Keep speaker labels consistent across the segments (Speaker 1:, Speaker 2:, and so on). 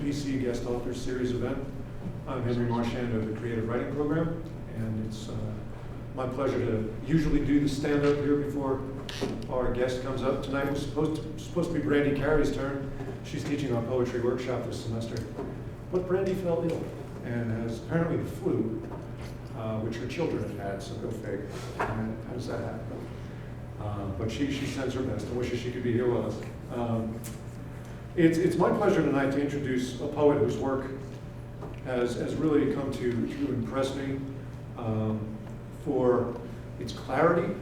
Speaker 1: MPC Guest Author Series event. I'm Henry Marchand of the Creative Writing Program, and it's my pleasure to usually do the stand-up here before our guest comes up. Tonight was supposed to be Brandy Carey's turn. She's teaching our poetry workshop this semester. But Brandy fell ill and has apparently the flu, which her children have had, so go figure. How does that happen? But she sends her best and wishes she could be here with us. It's my pleasure tonight to introduce a poet whose work has really come to impress me for its clarity,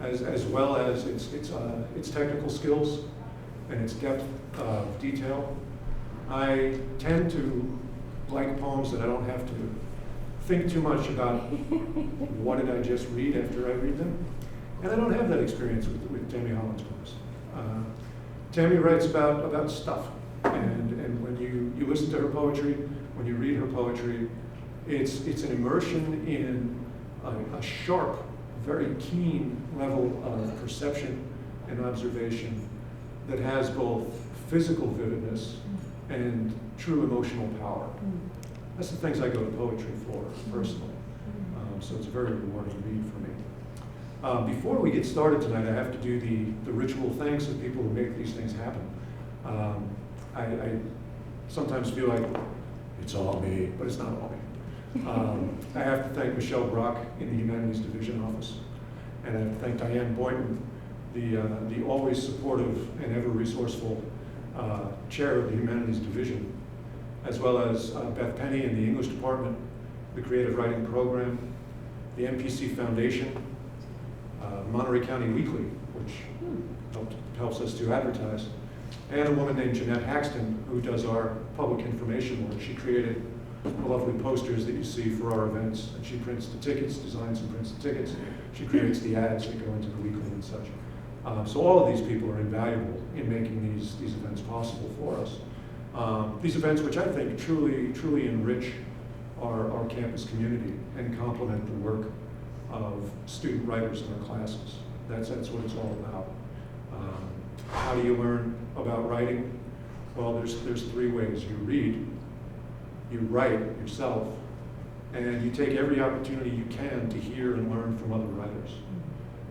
Speaker 1: as well as its technical skills and its depth of detail. I tend to like poems that I don't have to think too much about what did I just read after I read them. And I don't have that experience with Tami Haaland's poems. Tami writes about stuff, and when you listen to her poetry, when you read her poetry, it's an immersion in a sharp, very keen level of perception and observation that has both physical vividness and true emotional power. That's the things I go to poetry for, personally. So it's a very rewarding read for me. Before we get started tonight, I have to do the ritual thanks of people who make these things happen. I sometimes feel like it's all me, but it's not all me. I have to thank Michelle Brock in the Humanities Division office, and I have to thank Diane Boynton, the always supportive and ever resourceful chair of the Humanities Division, as well as Beth Penny in the English department, the Creative Writing Program, the MPC Foundation, Monterey County Weekly, which helps us to advertise, and a woman named Jeanette Haxton, who does our public information work. She created the lovely posters that you see for our events, and she prints the tickets, designs and prints the tickets. She creates the ads that go into the weekly and such. So all of these people are invaluable in making these events possible for us. These events, which I think truly enrich our campus community and complement the work of student writers in our classes. That's what it's all about. How do you learn about writing? Well, there's three ways. You read, you write yourself, and you take every opportunity you can to hear and learn from other writers.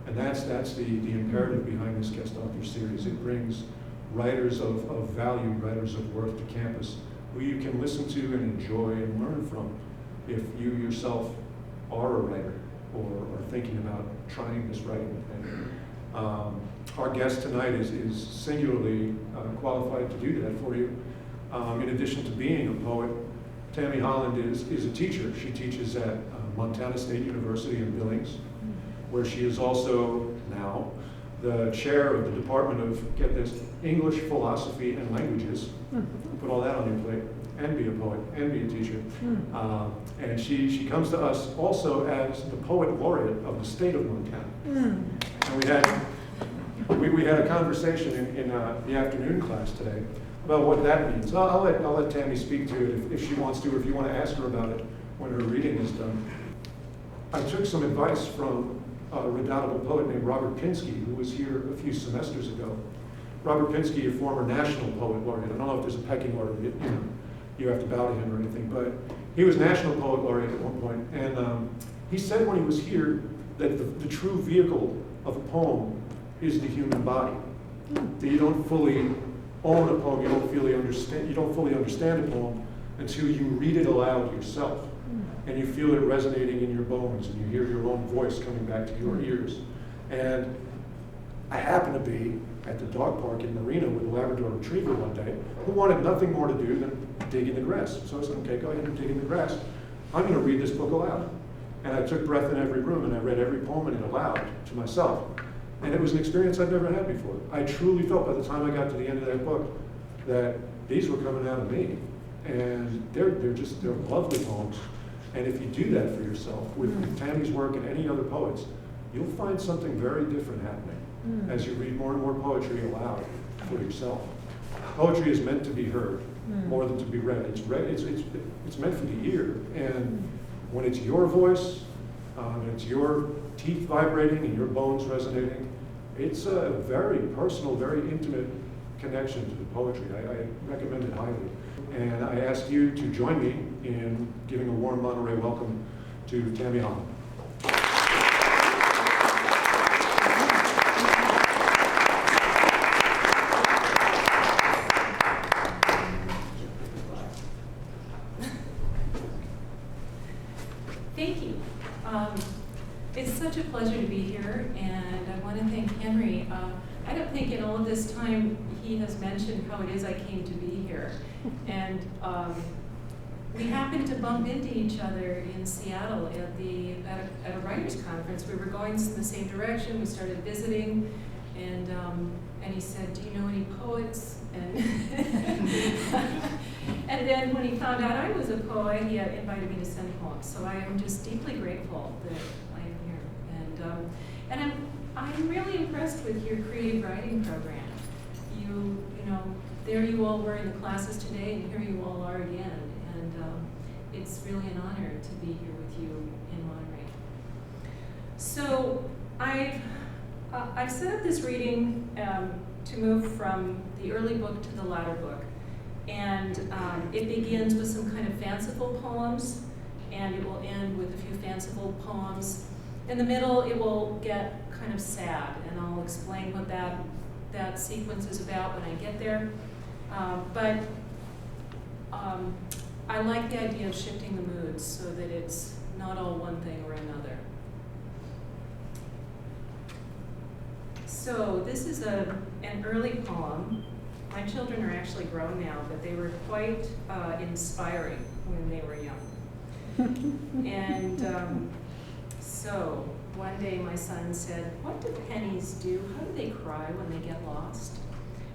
Speaker 1: And that's the imperative behind this guest author series. It brings writers of value, writers of worth to campus, who you can listen to and enjoy and learn from if you yourself are a writer or are thinking about trying this writing thing. Our guest tonight is singularly qualified to do that for you. In addition to being a poet, Tami Haaland is a teacher. She teaches at Montana State University in Billings, where she is also now the chair of the Department of, get this, English, Philosophy, and Languages. Put all that on your plate, and be a poet, and be a teacher. And she comes to us also as the Poet Laureate of the state of Montana. And we had a conversation in the afternoon class today about what that means. I'll let Tami speak to it if she wants to, or if you want to ask her about it when her reading is done. I took some advice from a redoubtable poet named Robert Pinsky, who was here a few semesters ago. Robert Pinsky, a former national poet laureate. I don't know if there's a pecking order, you have to bow to him or anything, but he was national poet laureate at one point. And he said when he was here that the true vehicle of a poem is the human body. That you don't fully own a poem, you don't fully understand a poem until you read it aloud yourself. And you feel it resonating in your bones, and you hear your own voice coming back to your ears. And I happened to be at the dog park in Marina with a Labrador Retriever one day who wanted nothing more to do than dig in the grass. So I said, okay, go ahead and dig in the grass. I'm going to read this book aloud. And I took breath in every room, and I read every poem in it aloud to myself. And it was an experience I'd never had before. I truly felt by the time I got to the end of that book that these were coming out of me. And they're lovely poems. And if you do that for yourself with Tami's work and any other poets, you'll find something very different happening as you read more and more poetry aloud for yourself. Poetry is meant to be heard more than to be read. It's meant for the ear. And when it's your voice, it's your teeth vibrating and your bones resonating, it's a very personal, very intimate connection to the poetry. I recommend it highly. And ask you to join me in giving a warm Monterey welcome to Tami Haaland.
Speaker 2: Thank you. It's such a pleasure to be here, and I want to thank Henry. I don't think in all of this time he has mentioned how it is I came to be here. And we happened to bump into each other in Seattle at a writers' conference. We were going in the same direction. We started visiting, and he said, "Do you know any poets?" And then when he found out I was a poet, he had invited me to send poems. So I am just deeply grateful that I am here. And I'm really impressed with your creative writing program. You know, there you all were in the classes today, and here you all are again. And it's really an honor to be here with you in Monterey. So I've set up this reading to move from the early book to the latter book. And it begins with some kind of fanciful poems, and it will end with a few fanciful poems. In the middle, it will get kind of sad, and I'll explain what that sequence is about when I get there. But I like the idea of shifting the moods so that it's not all one thing or another. So this is an early poem. My children are actually grown now, but they were quite inspiring when they were young. And so one day my son said, "What do pennies do? How do they cry when they get lost?"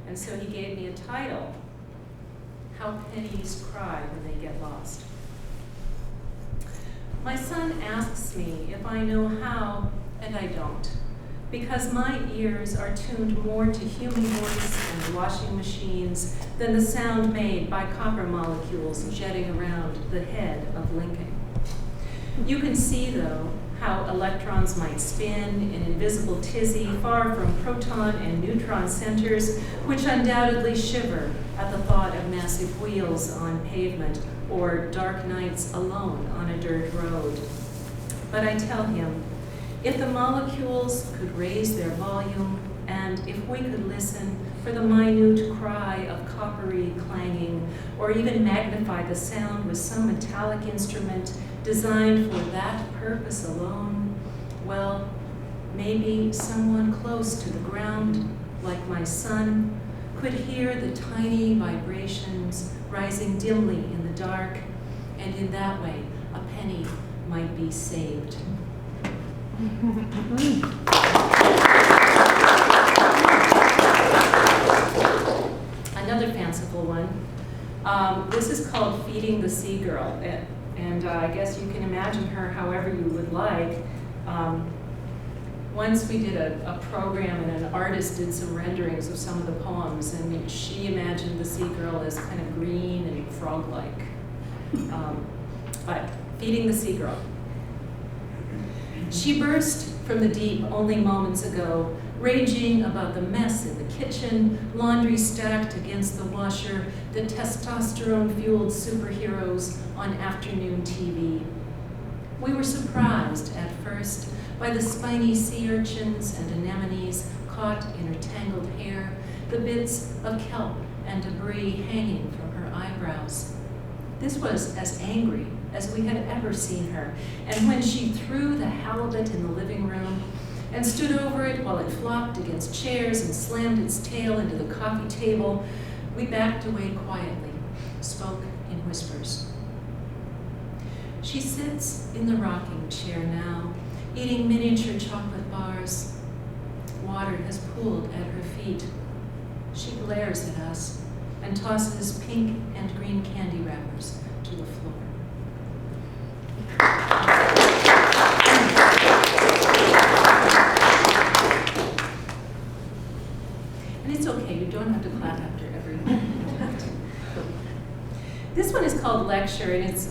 Speaker 2: And so he gave me a title, "How Pennies Cry When They Get Lost." My son asks me if I know how, and I don't, because my ears are tuned more to human voice and washing machines than the sound made by copper molecules jetting around the head of Lincoln. You can see, though, how electrons might spin in invisible tizzy far from proton and neutron centers, which undoubtedly shiver at the thought of massive wheels on pavement or dark nights alone on a dirt road. But I tell him, if the molecules could raise their volume, and if we could listen for the minute cry of coppery clanging, or even magnify the sound with some metallic instrument designed for that purpose alone, well, maybe someone close to the ground, like my son, could hear the tiny vibrations rising dimly in the dark, and in that way, a penny might be saved. Another fanciful one. This is called Feeding the Sea Girl, and I guess you can imagine her however you would like. Once we did a program and an artist did some renderings of some of the poems, and she imagined the sea girl as kind of green and frog-like. But Feeding the Sea Girl. She burst from the deep only moments ago, raging about the mess in the kitchen, laundry stacked against the washer, the testosterone-fueled superheroes on afternoon TV. We were surprised at first by the spiny sea urchins and anemones caught in her tangled hair, the bits of kelp and debris hanging from her eyebrows. This was as angry as we had ever seen her, and when she threw the halibut in the living room and stood over it while it flopped against chairs and slammed its tail into the coffee table, we backed away quietly, spoke in whispers. She sits in the rocking chair now, eating miniature chocolate bars. Water has pooled at her feet. She glares at us and tosses pink and green candy wrappers to the floor. And it's okay, you don't have to clap after every one. This one is called Lecture, and it's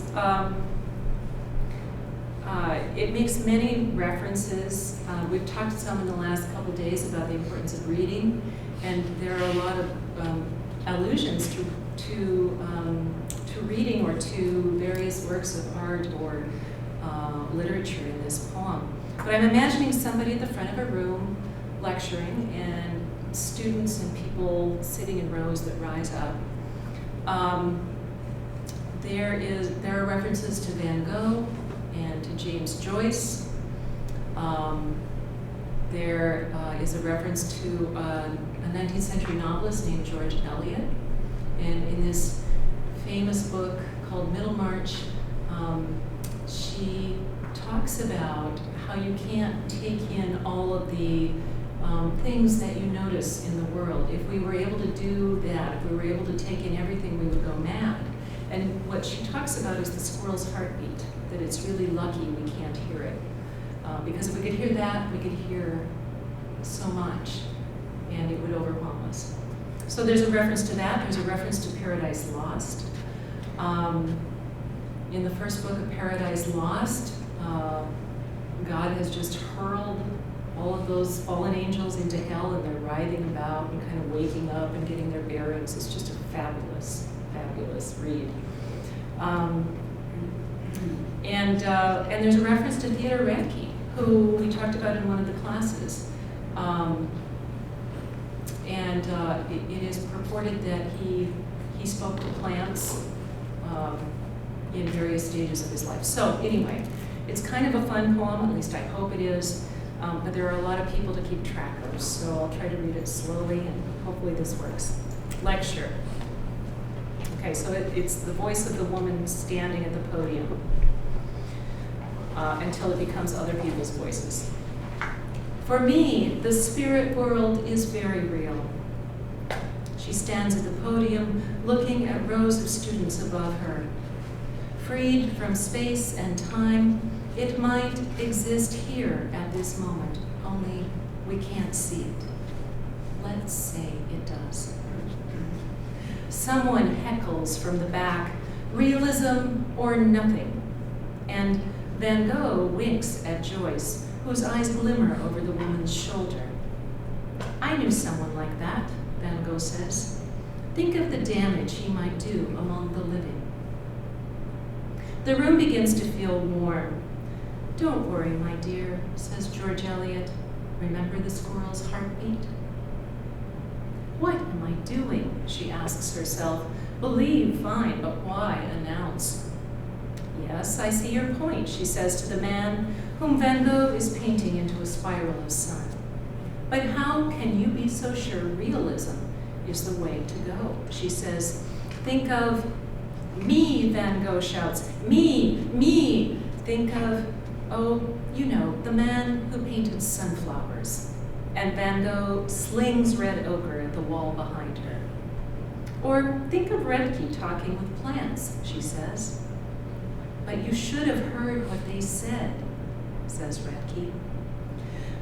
Speaker 2: it makes many references. We've talked some in the last couple days about the importance of reading, and there are a lot of allusions to reading or to various works of art or literature in this poem. But I'm imagining somebody at the front of a room lecturing and students and people sitting in rows that rise up. There are references to Van Gogh and to James Joyce. There is a reference to a 19th century novelist named George Eliot. And in this famous book called Middlemarch, she talks about how you can't take in all of the things that you notice in the world. If we were able to do that, if we were able to take in everything, we would go mad. And what she talks about is the squirrel's heartbeat, that it's really lucky we can't hear it. Because if we could hear that, we could hear so much, and it would overwhelm us. So there's a reference to that. There's a reference to Paradise Lost. In the first book of Paradise Lost, God has just hurled all of those fallen angels into hell, and they're writhing about and kind of waking up and getting their bearings. It's just a fabulous, fabulous read. And there's a reference to Theodore Radke, who we talked about in one of the classes. It is purported that he spoke to plants in various stages of his life. So anyway, it's kind of a fun poem, at least I hope it is, but there are a lot of people to keep track of, so I'll try to read it slowly and hopefully this works. Lecture. Okay, so it's the voice of the woman standing at the podium until it becomes other people's voices. For me, the spirit world is very real. She stands at the podium, looking at rows of students above her. Freed from space and time, it might exist here at this moment, only we can't see it. Let's say it does. Someone heckles from the back, realism or nothing. And Van Gogh winks at Joyce, whose eyes glimmer over the woman's shoulder. I knew someone like that, Van Gogh says. Think of the damage he might do among the living. The room begins to feel warm. Don't worry, my dear, says George Eliot. Remember the squirrel's heartbeat? What am I doing? She asks herself. Believe, fine, but why announce? Yes, I see your point, she says to the man whom Van Gogh is painting into a spiral of sun. But how can you be so sure realism is the way to go? She says, think of me, Van Gogh shouts, me. Think of, oh, you know, the man who painted sunflowers. And Van Gogh slings red ochre at the wall behind her. Or think of Radke talking with plants, she says. But you should have heard what they said, says Radke.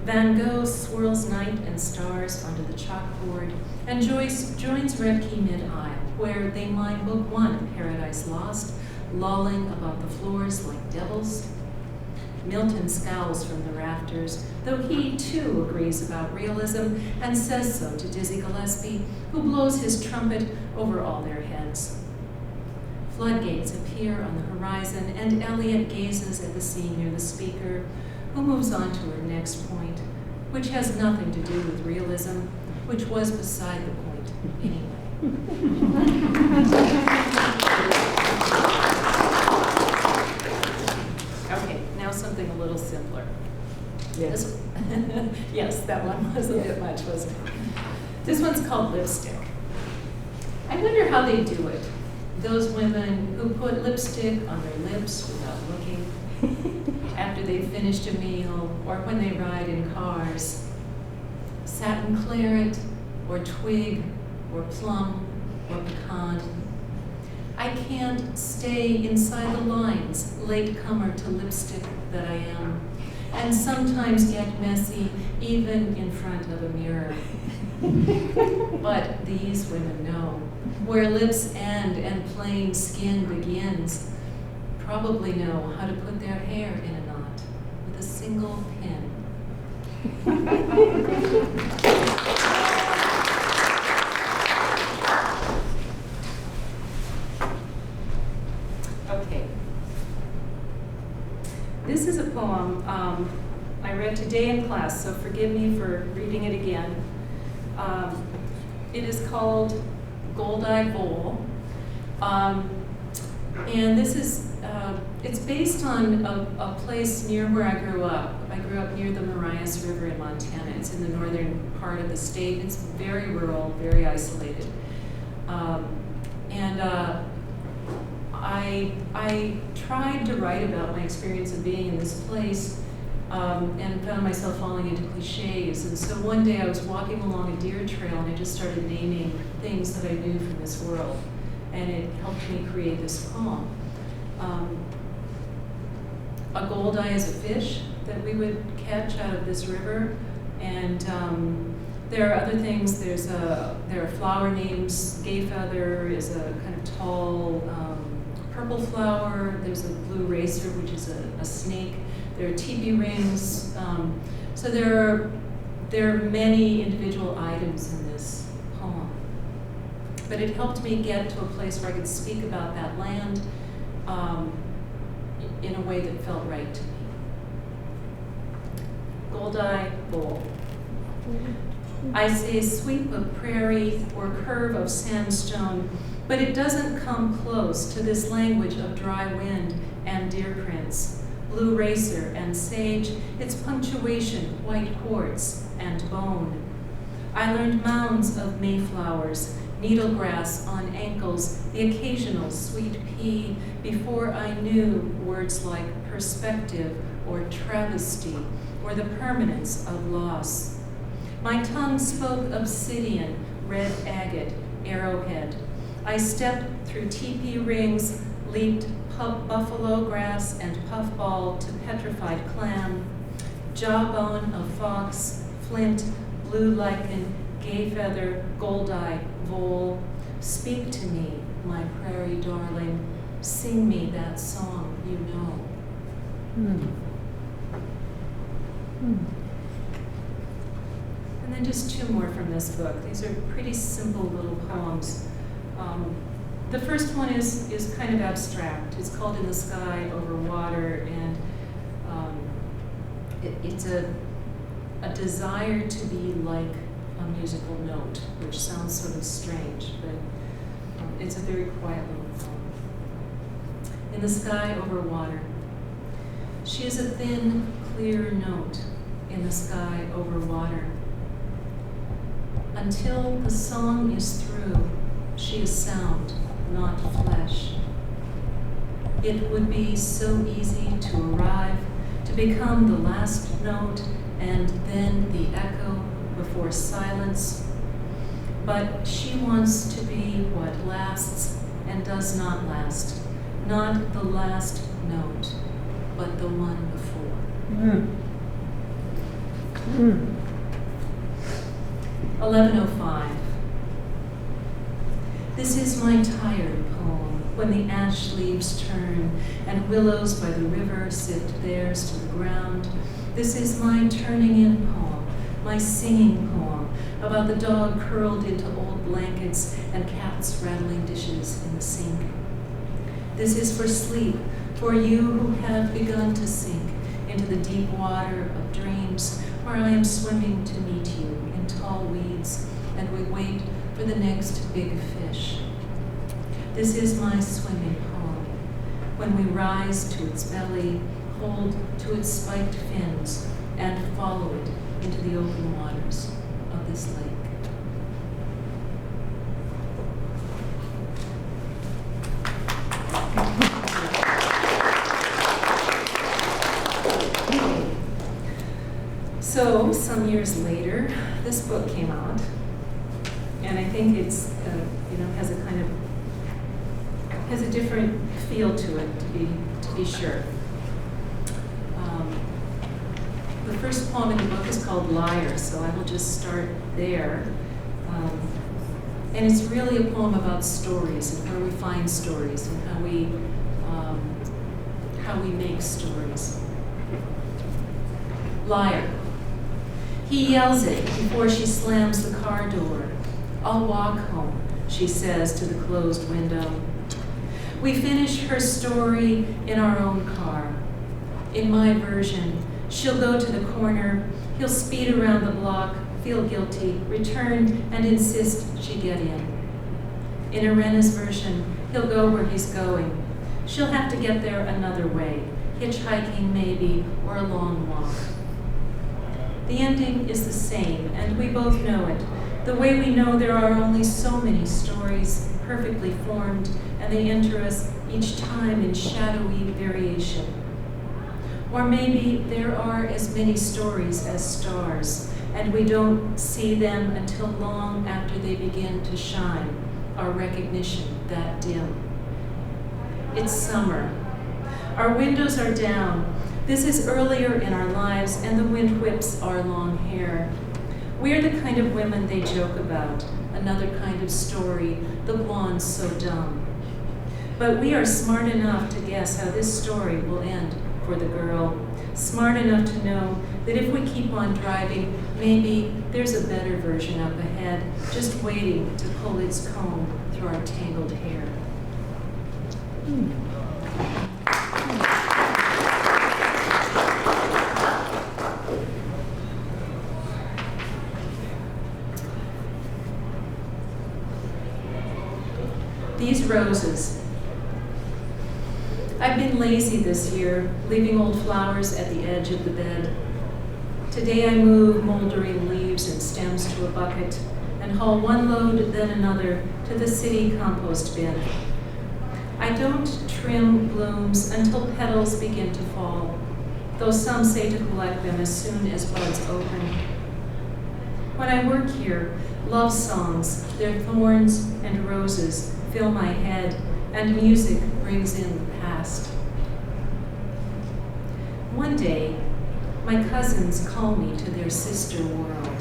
Speaker 2: Van Gogh swirls night and stars onto the chalkboard, and Joyce joins Radke mid-aisle, where they mine book 1 of Paradise Lost, lolling about the floors like devils. Milton scowls from the rafters, though he too agrees about realism and says so to Dizzy Gillespie, who blows his trumpet over all their heads. Floodgates appear on the horizon, and Eliot gazes at the scene near the speaker, who moves on to her next point, which has nothing to do with realism, which was beside the point anyway. Okay, now something a little simpler. Yes. Yes, that one was a bit much, wasn't it? This one's called Lipstick. I wonder how they do it. Those women who put lipstick on their lips without looking, after they've finished a meal, or when they ride in cars. Satin claret, or twig, or plum, or pecan. I can't stay inside the lines, late comer to lipstick that I am, and sometimes get messy even in front of a mirror. But these women know where lips end and plain skin begins, probably know how to put their hair in a knot with a single pin. This is a poem I read today in class, so forgive me for reading it again. It is called Gold-Eye Vole. And this is, it's based on a place near where I grew up. I grew up near the Marias River in Montana. It's in the northern part of the state. It's very rural, very isolated. I tried to write about my experience of being in this place and found myself falling into cliches. And so one day I was walking along a deer trail and I just started naming things that I knew from this world. And it helped me create this poem. A goldeye is a fish that we would catch out of this river. And there are other things. There are flower names. Gay feather is a kind of tall purple flower. There's a blue racer, which is a snake. There are teepee rings. So there are many individual items in this poem. But it helped me get to a place where I could speak about that land in a way that felt right to me. Gold-Eye Vole. I say sweep of prairie or curve of sandstone, but it doesn't come close to this language of dry wind and deer prints, blue racer and sage, its punctuation, white quartz and bone. I learned mounds of mayflowers, needlegrass on ankles, the occasional sweet pea, before I knew words like perspective or travesty or the permanence of loss. My tongue spoke obsidian, red agate, arrowhead. I stepped through teepee rings, leaped buffalo grass and puffball to petrified clam, jawbone of fox, flint, blue lichen, gay feather, gold-eye, vole. Speak to me, my prairie darling. Sing me that song you know. And then just two more from this book. These are pretty simple little poems. The first one is kind of abstract. It's called In the Sky Over Water, and it's a desire to be like a musical note, which sounds sort of strange, but it's a very quiet little poem. In the Sky Over Water. She is a thin, clear note in the sky over water. Until the song is through, she is sound, not flesh. It would be so easy to arrive, to become the last note, and then the echo before silence. But she wants to be what lasts and does not last, not the last note, but the one before. 11:05. This is my tired poem, when the ash leaves turn and willows by the river sift theirs to the ground. This is my turning in poem, my singing poem, about the dog curled into old blankets and cats rattling dishes in the sink. This is for sleep, for you who have begun to sink into the deep water of dreams, where I am swimming to meet you in tall weeds, and we wait for the next big fish. This is my swimming poem, when we rise to its belly, hold to its spiked fins, and follow it into the open waters of this lake. So, some years later, this book came out, and I think it's, has a different feel to it, to be sure. The first poem in the book is called Liar, so I will just start there. And it's really a poem about stories and where we find stories and how we make stories. Liar. He yells it before she slams the car door. I'll walk home, she says to the closed window. We finish her story in our own car. In my version, she'll go to the corner, he'll speed around the block, feel guilty, return, and insist she get in. In Arena's version, he'll go where he's going. She'll have to get there another way, hitchhiking maybe, or a long walk. The ending is the same, and we both know it. The way we know there are only so many stories, perfectly formed, and they enter us each time in shadowy variation. Or maybe there are as many stories as stars, and we don't see them until long after they begin to shine, our recognition that dim. It's summer. Our windows are down. This is earlier in our lives, and the wind whips our long hair. We're the kind of women they joke about, another kind of story, the blondes so dumb. But we are smart enough to guess how this story will end for the girl, smart enough to know that if we keep on driving, maybe there's a better version up ahead, just waiting to pull its comb through our tangled hair. These roses. I've been lazy this year, leaving old flowers at the edge of the bed. Today I move moldering leaves and stems to a bucket and haul one load, then another, to the city compost bin. I don't trim blooms until petals begin to fall, though some say to collect them as soon as buds open. When I work here, love songs, their thorns and roses, fill my head, and music brings in the past. One day, my cousins call me to their sister world.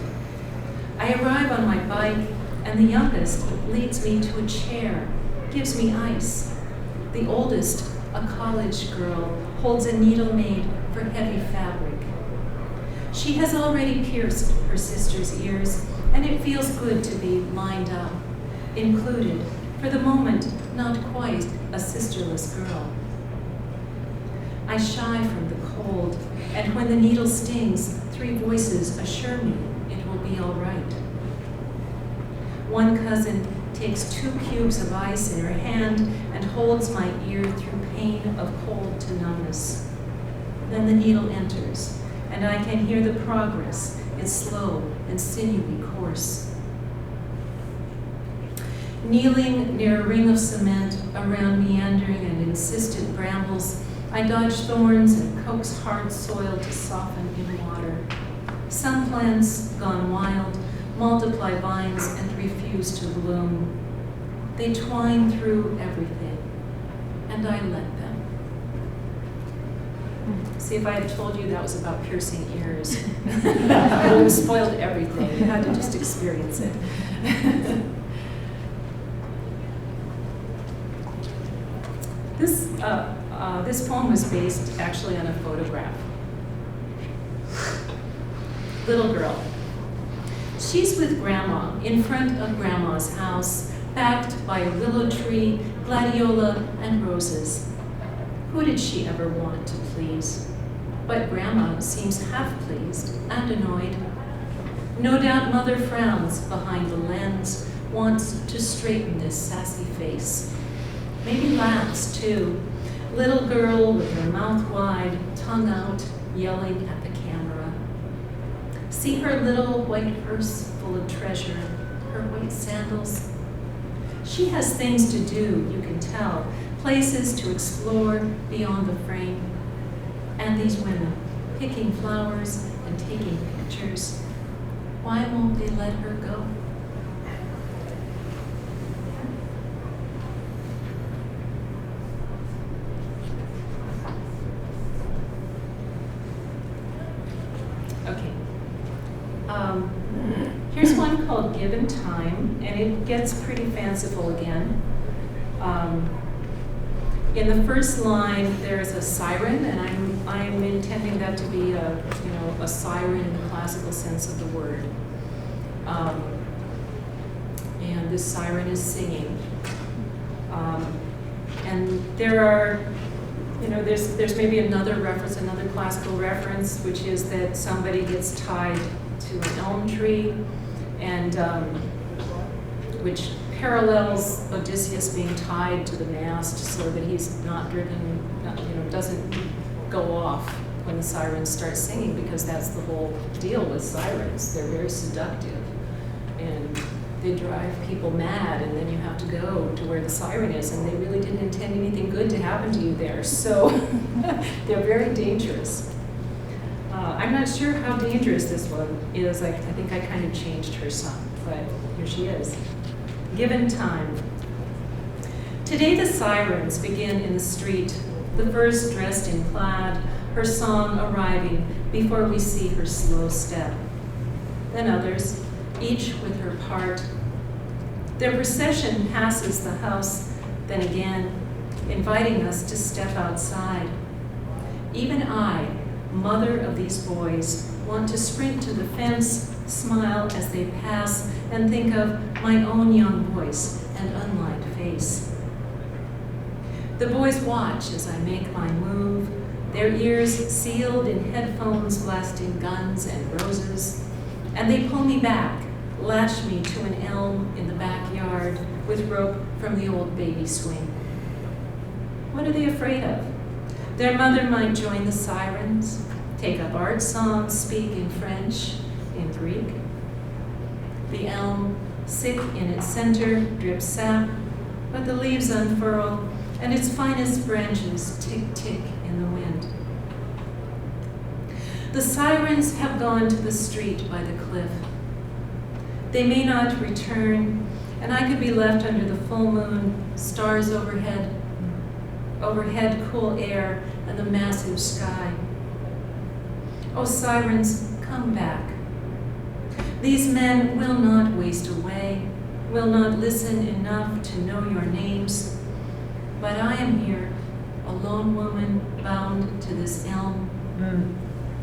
Speaker 2: I arrive on my bike, and the youngest leads me to a chair, gives me ice. The oldest, a college girl, holds a needle made for heavy fabric. She has already pierced her sister's ears, and it feels good to be lined up, included, for the moment, not quite a sisterless girl. I shy from the cold, and when the needle stings, 3 voices assure me it will be all right. One cousin takes 2 cubes of ice in her hand and holds my ear through pain of cold to numbness. Then the needle enters, and I can hear the progress, its slow and sinewy course. Kneeling near a ring of cement around meandering and insistent brambles, I dodge thorns and coax hard soil to soften in water. Some plants, gone wild, multiply vines and refuse to bloom. They twine through everything, and I let them. See, if I had told you that was about piercing ears, I would have spoiled everything. You had to just experience it. This poem was based actually on a photograph. Little girl. She's with Grandma in front of Grandma's house, backed by a willow tree, gladiola, and roses. Who did she ever want to please? But Grandma seems half pleased and annoyed. No doubt Mother frowns behind the lens, wants to straighten this sassy face. Maybe laughs, too. Little girl with her mouth wide, tongue out, yelling at the camera. See her little white purse full of treasure, her white sandals. She has things to do, you can tell, places to explore beyond the frame. And these women, picking flowers and taking pictures, why won't they let her go? Here's one called Given Time, and it gets pretty fanciful again. In the first line, there's a siren, and I'm intending that to be a siren in the classical sense of the word. And this siren is singing. And there are, You know, there's maybe another reference, another classical reference, which is that somebody gets tied to an elm tree, and which parallels Odysseus being tied to the mast so that he's not driven, doesn't go off when the sirens start singing, because that's the whole deal with sirens. They're very seductive, and they drive people mad, and then you have to go to where the siren is, and they really didn't intend anything good to happen to you there. So they're very dangerous. I'm not sure how dangerous this one is. I think I kind of changed her some, but here she is. Given time. Today the sirens begin in the street, the first dressed in plaid, her song arriving before we see her slow step. Then others, each with her part. Their procession passes the house, then again, inviting us to step outside. Even I, mother of these boys, want to sprint to the fence, smile as they pass, and think of my own young voice and unlined face. The boys watch as I make my move, their ears sealed in headphones blasting guns and roses, and they pull me back, lash me to an elm in the backyard with rope from the old baby swing. What are they afraid of? Their mother might join the sirens, take up art songs, speak in French, in Greek. The elm, sick in its center, drips sap, but the leaves unfurl, and its finest branches tick-tick in the wind. The sirens have gone to the street by the cliff. They may not return, and I could be left under the full moon, stars overhead, cool air, and the massive sky. Oh, sirens, come back. These men will not waste away, will not listen enough to know your names. But I am here, a lone woman bound to this elm,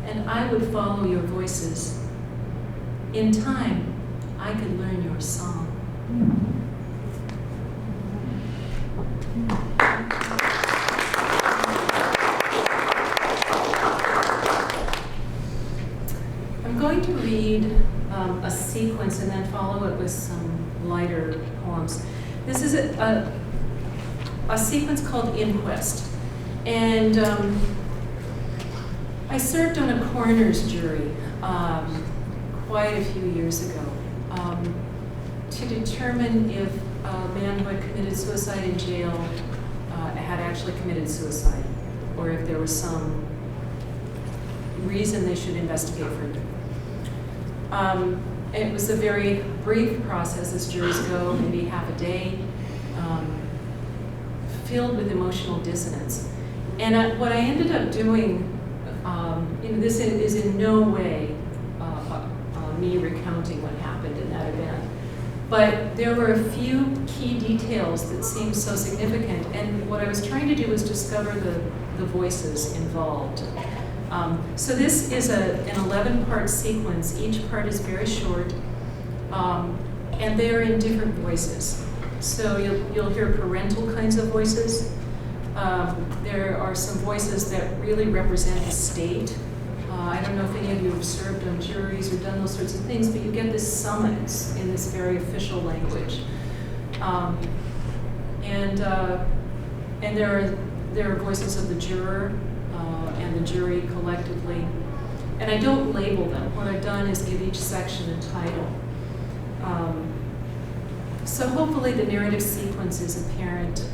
Speaker 2: and I would follow your voices. In time, I could learn your song. I'm going to read a sequence and then follow it with some lighter poems. This is a sequence called Inquest. And I served on a coroner's jury quite a few years ago to determine if a man who had committed suicide in jail had actually committed suicide, or if there was some reason they should investigate further. It was a very brief process, as juries go, maybe half a day, filled with emotional dissonance. And what I ended up doing, this is in no way me recounting what happened in that event, but there were a few key details that seemed so significant, and what I was trying to do was discover the voices involved. So this is an 11-part sequence. Each part is very short, and they're in different voices. So you'll hear parental kinds of voices. There are some voices that really represent the state. I don't know if any of you have served on juries or done those sorts of things, but you get this summons in this very official language. And there are voices of the juror and the jury collectively. And I don't label them. What I've done is give each section a title. So hopefully the narrative sequence is apparent.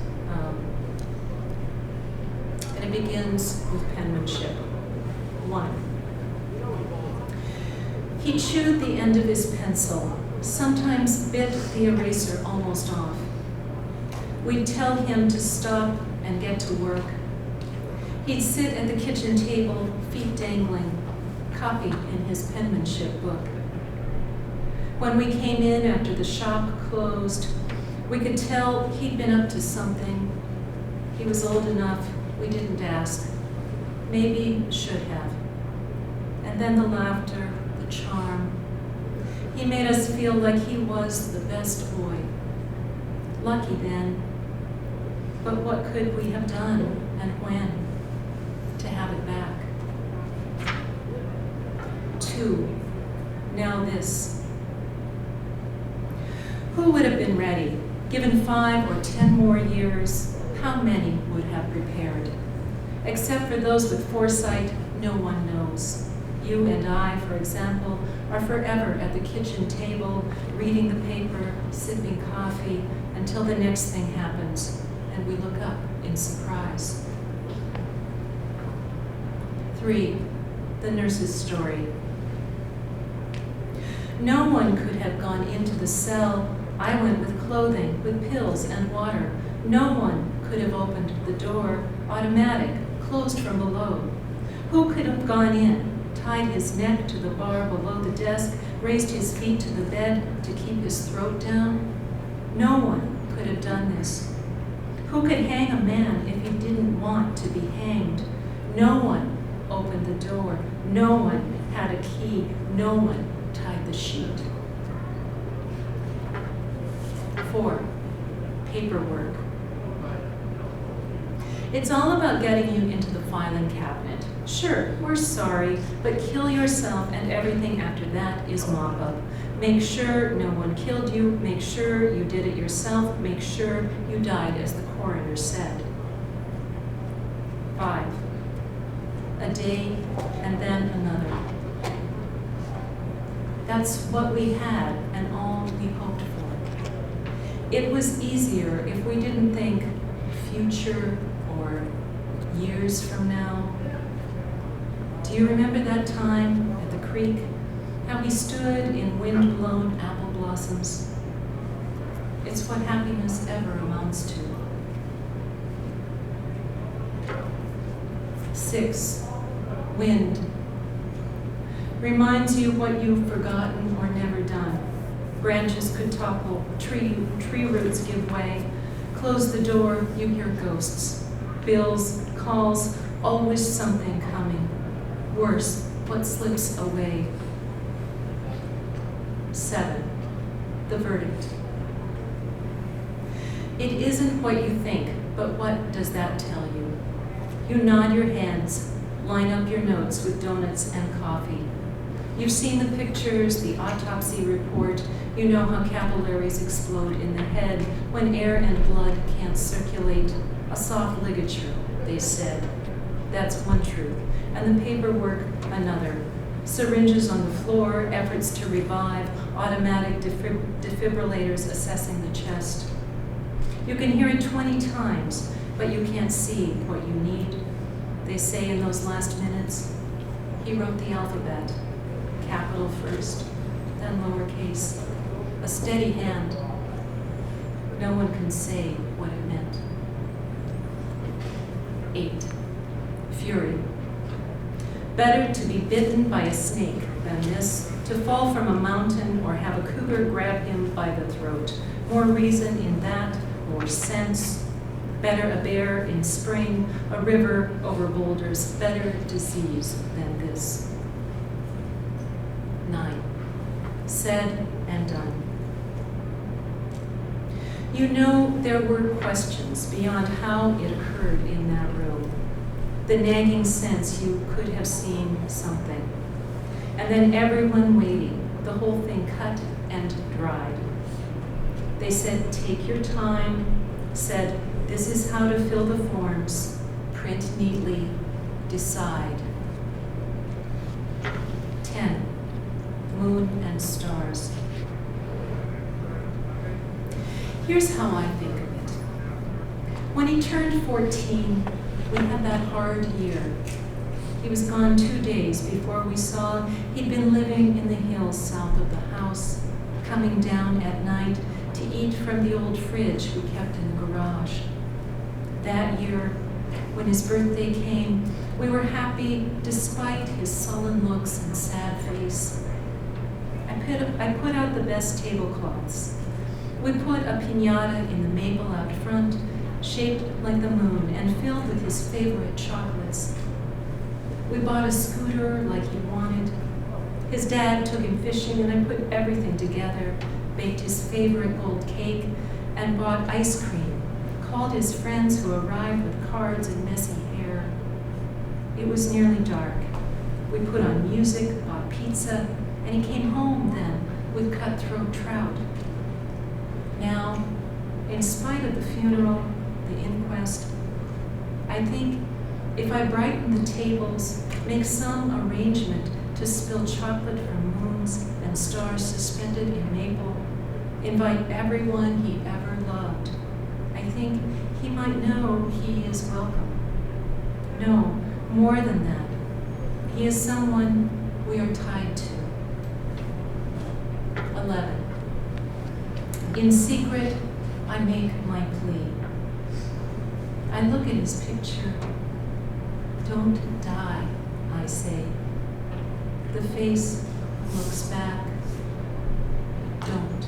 Speaker 2: And it begins with penmanship. 1. He chewed the end of his pencil, sometimes bit the eraser almost off. We'd tell him to stop and get to work. He'd sit at the kitchen table, feet dangling, copied in his penmanship book. When we came in after the shop closed, we could tell he'd been up to something. He was old enough, we didn't ask. Maybe should have. And then the laughter, the charm. He made us feel like he was the best boy. Lucky then. But what could we have done, and when? to have it back. 2. Now this. Who would have been ready? Given 5 or 10 more years, how many would have prepared? Except for those with foresight, no one knows. You and I, for example, are forever at the kitchen table, reading the paper, sipping coffee, until the next thing happens, and we look up in surprise. 3. The nurse's story. No one could have gone into the cell. I went with clothing, with pills and water. No one could have opened the door, automatic, closed from below. Who could have gone in, tied his neck to the bar below the desk, raised his feet to the bed to keep his throat down? No one could have done this. Who could hang a man if he didn't want to be hanged? No one opened the door. No one had a key. No one tied the sheet. 4. Paperwork. It's all about getting you into the filing cabinet. Sure, we're sorry, but kill yourself and everything after that is mop-up. Make sure no one killed you. Make sure you did it yourself. Make sure you died as the coroner said. 5. A day and then another. That's what we had and all we hoped for. It was easier if we didn't think future or years from now. Do you remember that time at the creek? How we stood in wind-blown apple blossoms? It's what happiness ever amounts to. 6. Wind. Reminds you what you've forgotten or never done. Branches could topple, tree roots give way. Close the door, you hear ghosts. Bills, calls, always something coming. Worse, what slips away. 7. The verdict. It isn't what you think, but what does that tell you? You nod your heads, line up your notes with donuts and coffee. You've seen the pictures, the autopsy report. You know how capillaries explode in the head when air and blood can't circulate. A soft ligature, they said. That's one truth. And the paperwork, another. Syringes on the floor, efforts to revive, automatic defibrillators assessing the chest. You can hear it 20 times, but you can't see what you need. They say in those last minutes, he wrote the alphabet, capital first, then lowercase, a steady hand. No one can say what it meant. 8. Fury. Better to be bitten by a snake than this, to fall from a mountain or have a cougar grab him by the throat. More reason in that, more sense. Better a bear in spring, a river over boulders. Better disease than this. 9. Said and done. You know there were questions beyond how it occurred in that room. The nagging sense you could have seen something. And then everyone waiting, the whole thing cut and dried. They said, take your time, said, this is how to fill the forms, print neatly, decide. 10. Moon and stars. Here's how I think of it. When he turned 14, we had that hard year. He was gone 2 days before we saw he'd been living in the hills south of the house, coming down at night to eat from the old fridge we kept in the garage. That year, when his birthday came, we were happy despite his sullen looks and sad face. I put out the best tablecloths. We put a piñata in the maple out front, shaped like the moon and filled with his favorite chocolates. We bought a scooter like he wanted. His dad took him fishing and I put everything together, baked his favorite gold cake, and bought ice cream, called his friends who arrived with cards and messy hair. It was nearly dark. We put on music, bought pizza, and he came home then with cutthroat trout. Now, in spite of the funeral, the inquest, I think if I brighten the tables, make some arrangement to spill chocolate from moons and stars suspended in maple, invite everyone he ever loved, I think he might know he is welcome. No, more than that, he is someone we are tied to. 11. In secret, I make my plea. I look at his picture. Don't die, I say. The face looks back. Don't.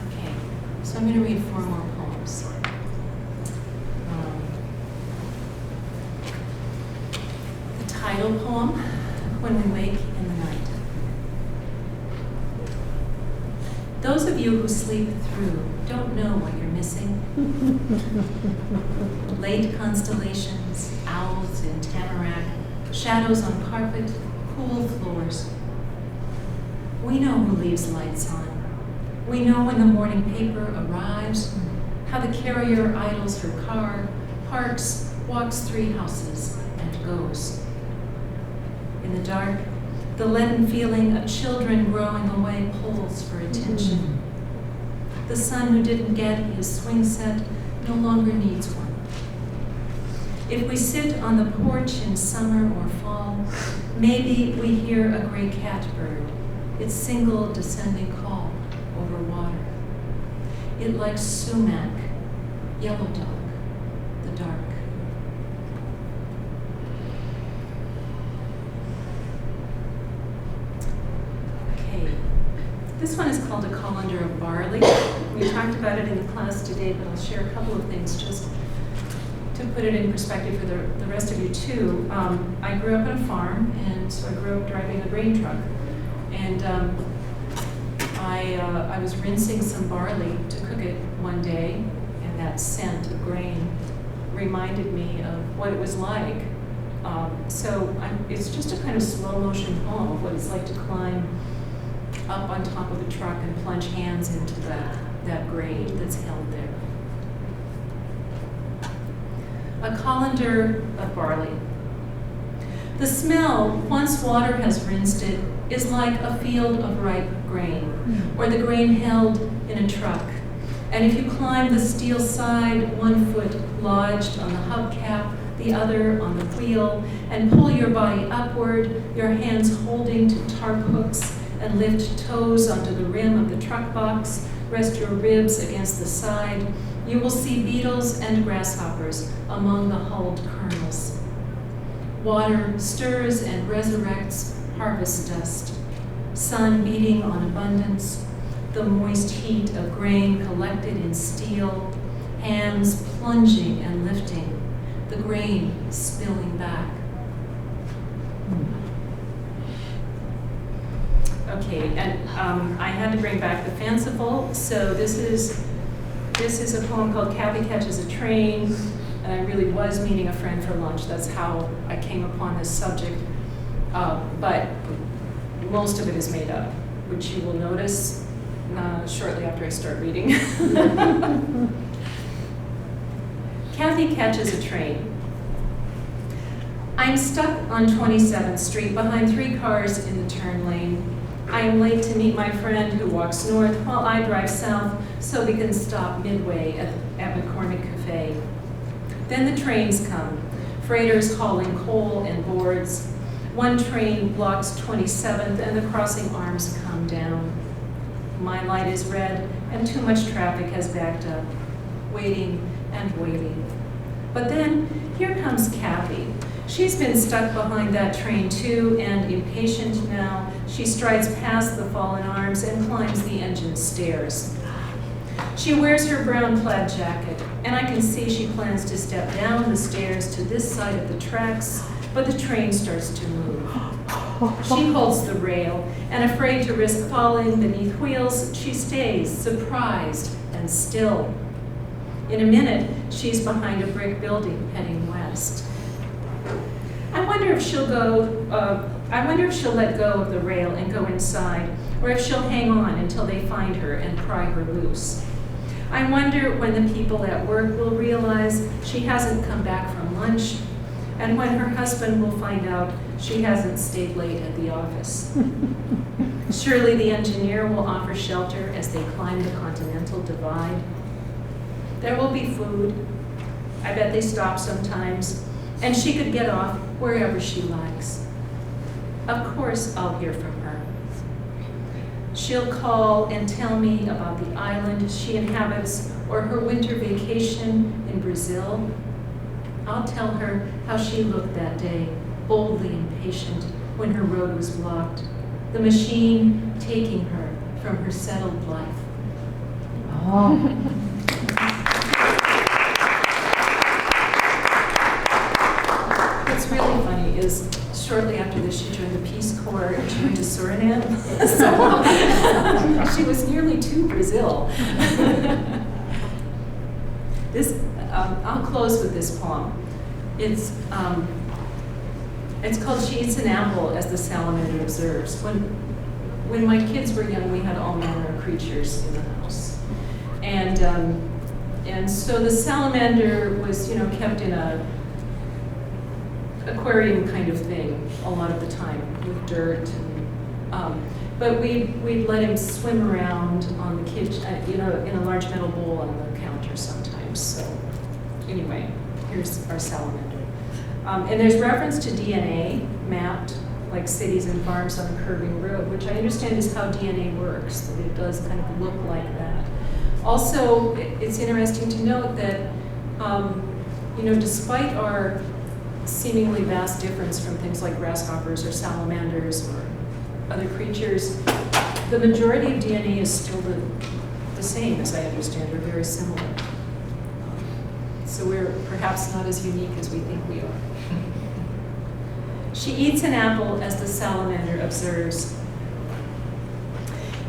Speaker 2: Okay, so I'm going to read 4 more poems. The title poem, When We Wake in the Night. Those of you who sleep through don't know what you're missing. Late constellations, owls in tamarack, shadows on carpet, cool floors. We know who leaves lights on. We know when the morning paper arrives, how the carrier idles her car, parks, walks 3 houses, and goes. In the dark, the leaden feeling of children growing away pulls for attention. The son who didn't get his swing set no longer needs one. If we sit on the porch in summer or fall, maybe we hear a gray catbird, its single descending call over water. It likes sumac, yellow dog, the dark. This one is called A Colander of Barley. We talked about it in the class today, but I'll share a couple of things just to put it in perspective for the rest of you too. I grew up on a farm, and so I grew up driving a grain truck. And I was rinsing some barley to cook it one day, and that scent of grain reminded me of what it was like. It's just a kind of slow motion poem of what it's like to climb up on top of a truck and plunge hands into that grain that's held there. A colander of barley. The smell, once water has rinsed it, is like a field of ripe grain, or the grain held in a truck. And if you climb the steel side, 1 foot lodged on the hubcap, the other on the wheel, and pull your body upward, your hands holding to tarp hooks, and lift toes onto the rim of the truck box, rest your ribs against the side, you will see beetles and grasshoppers among the hulled kernels. Water stirs and resurrects harvest dust. Sun beating on abundance, the moist heat of grain collected in steel, hands plunging and lifting, the grain spilling back. Okay, and I had to bring back the fanciful, so this is a poem called Kathy Catches a Train, and I really was meeting a friend for lunch. That's how I came upon this subject, but most of it is made up, which you will notice shortly after I start reading. Kathy Catches a Train. I'm stuck on 27th Street behind 3 cars in the turn lane. I am late to meet my friend who walks north while I drive south so we can stop midway at McCormick Cafe. Then the trains come, freighters hauling coal and boards. One train blocks 27th and the crossing arms come down. My light is red and too much traffic has backed up, waiting and waiting. But then here comes Kathy. She's been stuck behind that train too, and impatient now, she strides past the fallen arms and climbs the engine stairs. She wears her brown plaid jacket, and I can see she plans to step down the stairs to this side of the tracks, but the train starts to move. She holds the rail, and afraid to risk falling beneath wheels, she stays, surprised and still. In a minute, she's behind a brick building heading west. I wonder if she'll let go of the rail and go inside, or if she'll hang on until they find her and pry her loose. I wonder when the people at work will realize she hasn't come back from lunch, and when her husband will find out she hasn't stayed late at the office. Surely the engineer will offer shelter as they climb the Continental Divide. There will be food. I bet they stop sometimes, and she could get off wherever she likes. Of course, I'll hear from her. She'll call and tell me about the island she inhabits or her winter vacation in Brazil. I'll tell her how she looked that day, boldly impatient when her road was blocked, the machine taking her from her settled life.
Speaker 3: Oh.
Speaker 2: What's really funny is shortly after this, she joined the Peace Corps and she went to Suriname. So she was nearly to Brazil. I'll close with this poem. It's called She Eats an Apple as the Salamander Observes. When my kids were young, we had all manner of creatures in the house. And so the salamander was, kept in a aquarium kind of thing a lot of the time with dirt. But we'd let him swim around on the kitchen, in a large metal bowl on the counter sometimes. So anyway, here's our salamander. And there's reference to DNA mapped, like cities and farms on a curving road, which I understand is how DNA works, that it does kind of look like that. Also, it's interesting to note that, despite our seemingly vast difference from things like grasshoppers or salamanders or other creatures, the majority of DNA is still the same, as I understand, or very similar. So we're perhaps not as unique as we think we are. She eats an apple as the salamander observes.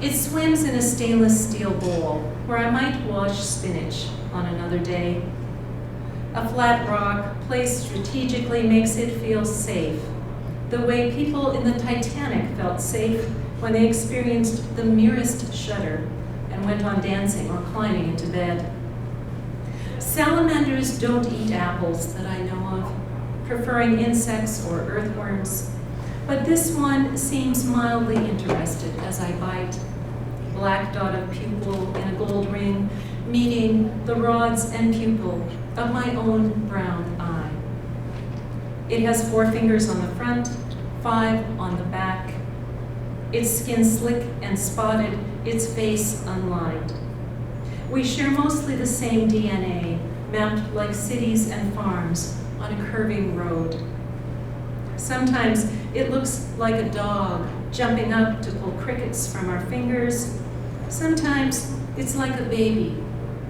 Speaker 2: It swims in a stainless steel bowl where I might wash spinach on another day. A flat rock placed strategically makes it feel safe, the way people in the Titanic felt safe when they experienced the merest shudder and went on dancing or climbing into bed. Salamanders don't eat apples that I know of, preferring insects or earthworms, but this one seems mildly interested as I bite. Black dot of pupil in a gold ring, meeting the rods and pupil of my own brown eye. It has 4 fingers on the front, 5 on the back. Its skin slick and spotted, its face unlined. We share mostly the same DNA, mapped like cities and farms on a curving road. Sometimes it looks like a dog jumping up to pull crickets from our fingers. Sometimes it's like a baby,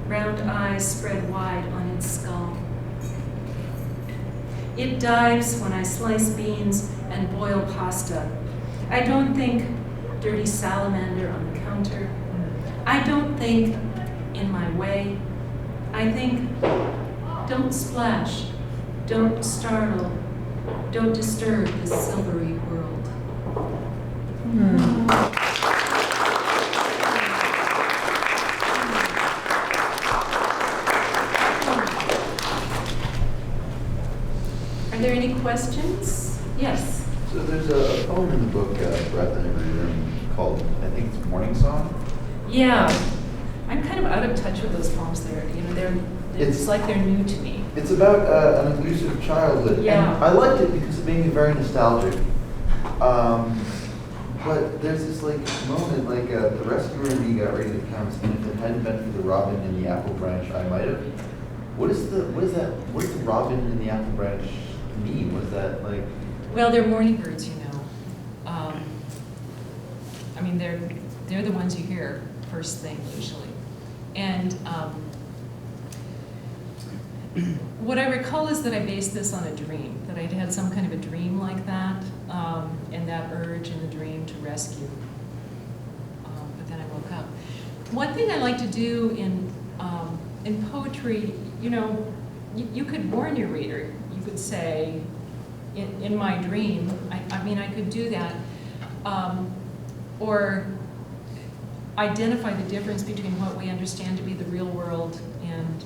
Speaker 2: round eyes spread wide on its skull. It dives when I slice beans and boil pasta. I don't think dirty salamander on the counter. I don't think in my way. I think don't splash, don't startle, don't disturb this silvery world. Are there any questions? Yes.
Speaker 4: So there's a poem in the book, Breath in Every Room, called, I think it's Morning Song.
Speaker 2: Yeah. I'm kind of out of touch with those poems. It's like they're new to me.
Speaker 4: It's about an abusive childhood.
Speaker 2: Yeah.
Speaker 4: And I liked it because it made me very nostalgic. But there's this moment, the rescue room you got ready to pounce, and if it hadn't been for the robin in the apple branch, I might have. What does the robin in the apple branch mean? Was that like?
Speaker 2: Well, they're morning birds, they're the ones you hear first thing usually, and
Speaker 3: what I recall is that I based this on a dream, that I'd had some kind of a dream like that, and that urge in the dream to rescue. But then I woke up. One thing I like to do in poetry, you know, you could warn your reader. You could say, in my dream, I mean, I could do that, or identify the difference between what we understand to be the real world and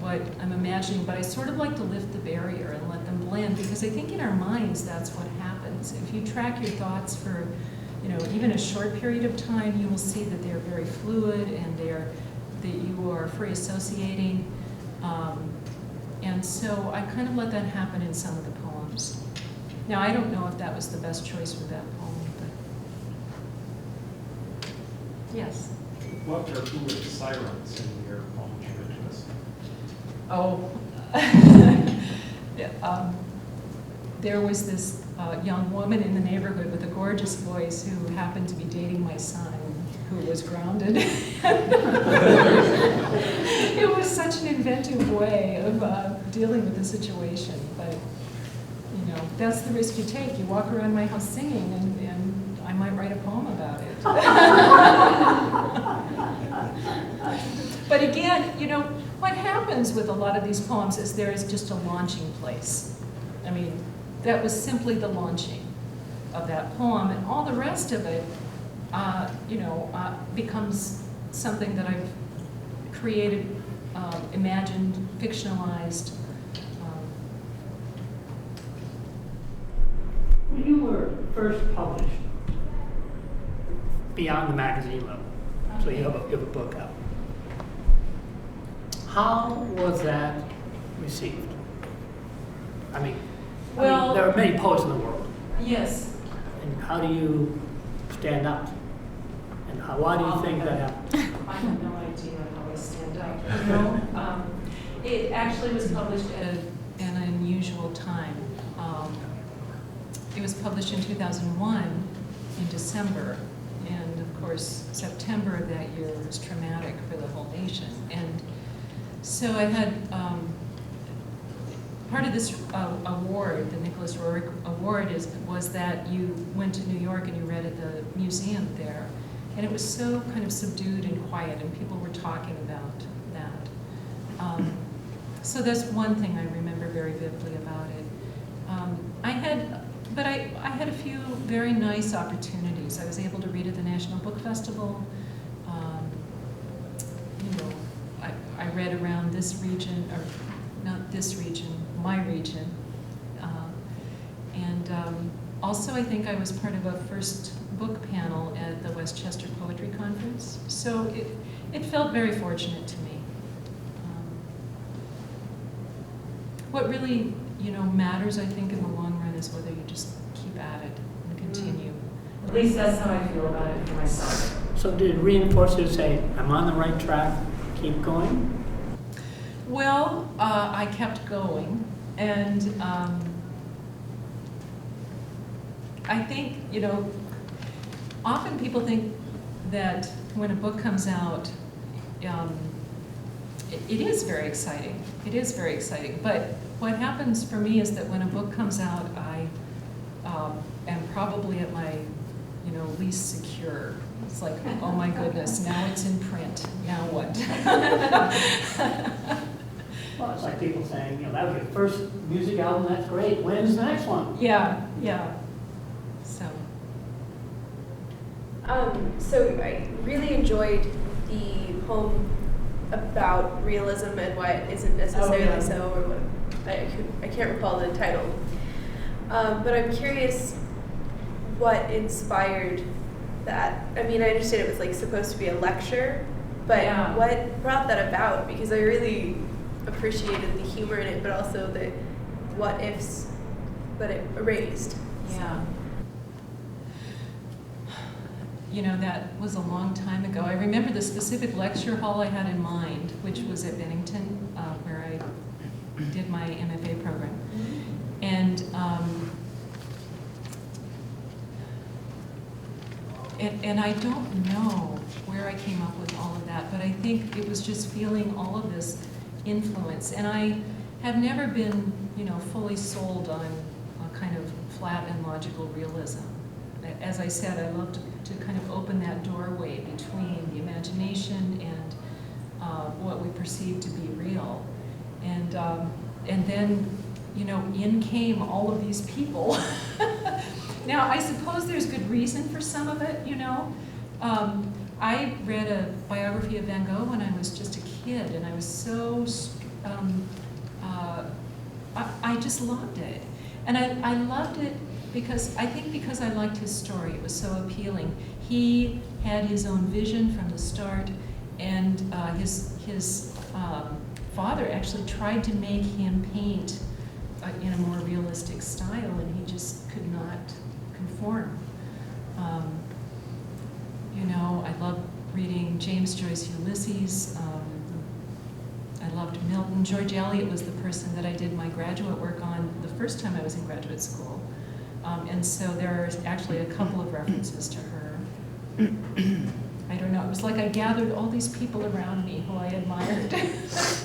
Speaker 3: what I'm imagining, but I sort of like to lift the barrier and let them blend, because I think in our minds that's what happens. If you track your thoughts for, you know, even a short period of time, you will see that they're very fluid and that you are free associating. And so I kind of let that happen in some of the poems. Now, I don't know if that was the best choice for that poem, but yes.
Speaker 5: What are foolish sirens in your poetry business?
Speaker 3: Oh, yeah, there was this young woman in the neighborhood with a gorgeous voice who happened to be dating my son, who was grounded. It was such an inventive way of dealing with the situation, but you know, that's the risk you take. You walk around my house singing, and I might write a poem about it. But again, you know, what happens with a lot of these poems is there is just a launching place. I mean, that was simply the launching of that poem, and all the rest of it, you know, becomes something that I've created, imagined, fictionalized.
Speaker 6: When you were first published, beyond the magazine level, so you have a book out, how was that received? I mean,
Speaker 3: Well,
Speaker 6: there are many poets in the world,
Speaker 3: yes.
Speaker 6: and how do you stand out? And why do you think that happened?
Speaker 3: I have no idea how I stand up. You know, it actually was published at an unusual time. It was published in 2001 in December, and of course September of that year was traumatic for the whole nation. And so I had part of this award, the Nicholas Roerich Award, was that you went to New York and you read at the museum there. And it was so kind of subdued and quiet, and people were talking about that. So that's one thing I remember very vividly about it. I had a few very nice opportunities. I was able to read at the National Book Festival. You know, I read around this region, or not this region, my region. Also, I think I was part of a first book panel at the Westchester Poetry Conference. So it felt very fortunate to me. What really, you know, matters, I think, in the long run is whether you just keep at it and continue. At least that's how I feel about it for myself.
Speaker 6: So did it reinforce you to say, I'm on the right track, keep going?
Speaker 3: Well, I kept going, and I think, you know, often people think that when a book comes out, it is very exciting. It is very exciting. But what happens for me is that when a book comes out, I am probably at my, you know, least secure. It's like, oh my goodness, now it's in print. Now what?
Speaker 6: Well, it's like people saying, you know, that was your first music album, that's great. When's the next one?
Speaker 3: Yeah, yeah.
Speaker 7: So I really enjoyed the poem about realism and what isn't necessarily so, or what I can't recall the title. But I'm curious what inspired that. I mean, I understand it was like supposed to be a lecture, but what brought that about? Because I really appreciated the humor in it, but also the what ifs that it erased.
Speaker 3: Yeah. You know, that was a long time ago. I remember the specific lecture hall I had in mind, which was at Bennington, where I did my MFA program. And I don't know where I came up with all of that, but I think it was just feeling all of this influence. And I have never been, fully sold on a kind of flat and logical realism. As I said, I love to kind of open that doorway between the imagination and what we perceive to be real. And then, in came all of these people. Now, I suppose there's good reason for some of it, I read a biography of Van Gogh when I was just a kid, and I was so, I just loved it. And I loved it because I liked his story. It was so appealing. He had his own vision from the start, and his father actually tried to make him paint in a more realistic style, and he just could not conform. I loved reading James Joyce Ulysses. I loved Milton. George Eliot was the person that I did my graduate work on the first time I was in graduate school. And so there are actually a couple of references to her. I don't know, it was like I gathered all these people around me who I admired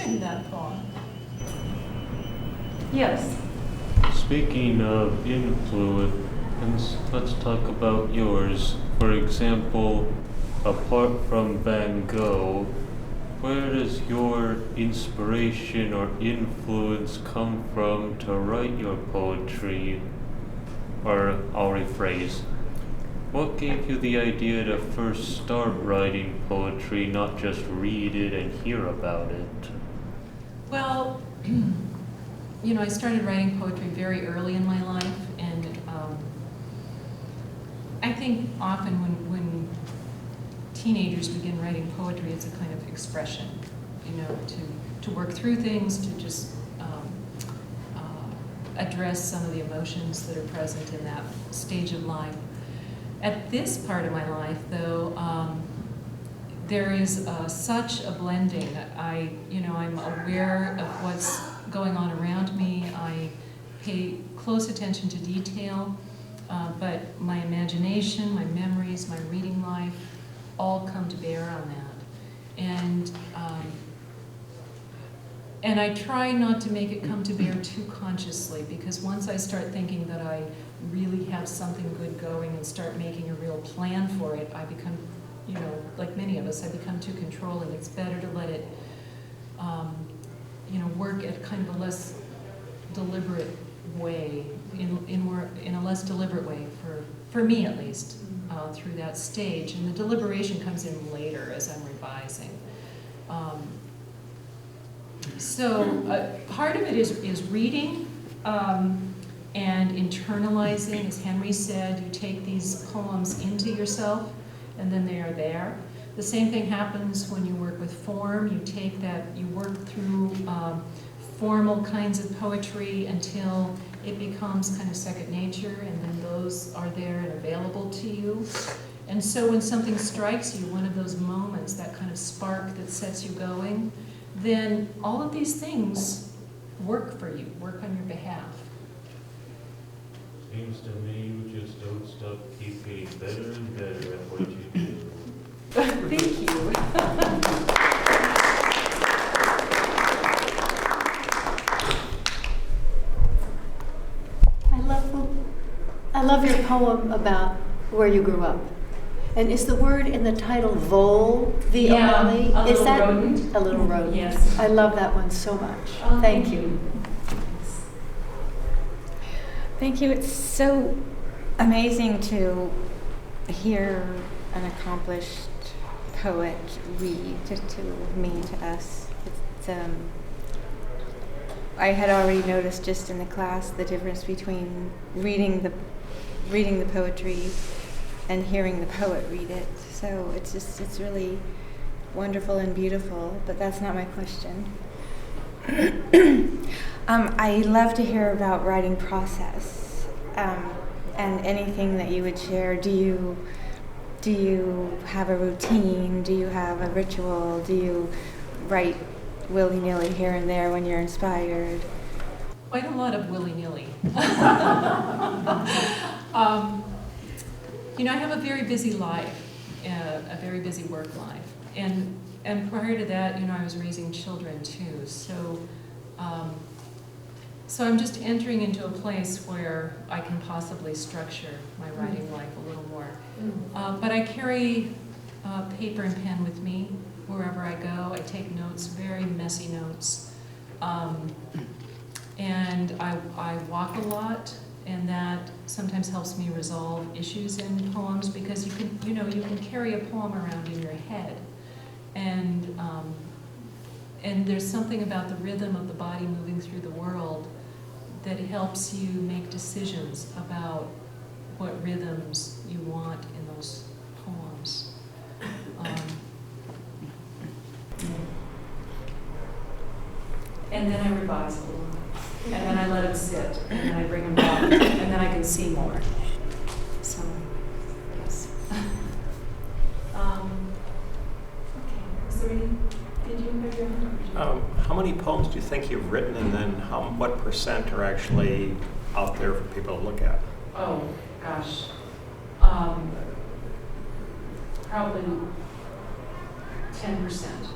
Speaker 3: in that poem. Yes?
Speaker 8: Speaking of influence, let's talk about yours. For example, apart from Van Gogh, where does your inspiration or influence come from to write your poetry? Or I'll rephrase, what gave you the idea to first start writing poetry, not just read it and hear about it?
Speaker 3: Well, I started writing poetry very early in my life, and I think often when teenagers begin writing poetry, it's a kind of expression, to work through things, to just address some of the emotions that are present in that stage of life. At this part of my life, though, there is such a blending. I'm aware of what's going on around me. I pay close attention to detail, but my imagination, my memories, my reading life, all come to bear on that. And I try not to make it come to bear too consciously, because once I start thinking that I really have something good going and start making a real plan for it, I become, like many of us, I become too controlling. It's better to let it, work at kind of a less deliberate way, in a less deliberate way, for me at least, through that stage. And the deliberation comes in later as I'm revising. So part of it is reading and internalizing. As Henry said, you take these poems into yourself and then they are there. The same thing happens when you work with form. You take that, you work through formal kinds of poetry until it becomes kind of second nature, and then those are there and available to you. And so when something strikes you, one of those moments, that kind of spark that sets you going, then all of these things work for you, work on your behalf.
Speaker 8: Seems to me you just don't stop, keep getting better and better at what you do.
Speaker 3: Thank you.
Speaker 9: I love your poem about where you grew up. And is the word in the title vole, V-O-L-E?
Speaker 3: Yeah, a
Speaker 9: is
Speaker 3: little
Speaker 9: that
Speaker 3: rodent.
Speaker 9: A little rodent.
Speaker 3: Yes.
Speaker 9: I love that one so much.
Speaker 3: Oh,
Speaker 9: thank you.
Speaker 10: Thank you. It's so amazing to hear an accomplished poet read to me, to us. It's, I had already noticed just in the class the difference between reading the poetry and hearing the poet read it. So it's really wonderful and beautiful, but that's not my question. I love to hear about writing process, and anything that you would share. Do you have a routine? Do you have a ritual? Do you write willy-nilly here and there when you're inspired?
Speaker 3: Quite a lot of willy-nilly. I have a very busy life, a very busy work life. And prior to that, I was raising children too. So So I'm just entering into a place where I can possibly structure my writing life a little more. But I carry paper and pen with me wherever I go. I take notes, very messy notes. And I walk a lot, and that sometimes helps me resolve issues in poems, because you can carry a poem around in your head. And there's something about the rhythm of the body moving through the world that helps you make decisions about what rhythms you want in those poems. And then I revise a little, and then I let them sit, and then I bring them back, and then I can see more. So, yes. Okay, is there any, did you have your hand?
Speaker 5: How many poems do you think you've written, and then what percent are actually out there for people to look at?
Speaker 3: Oh, gosh. Probably 10%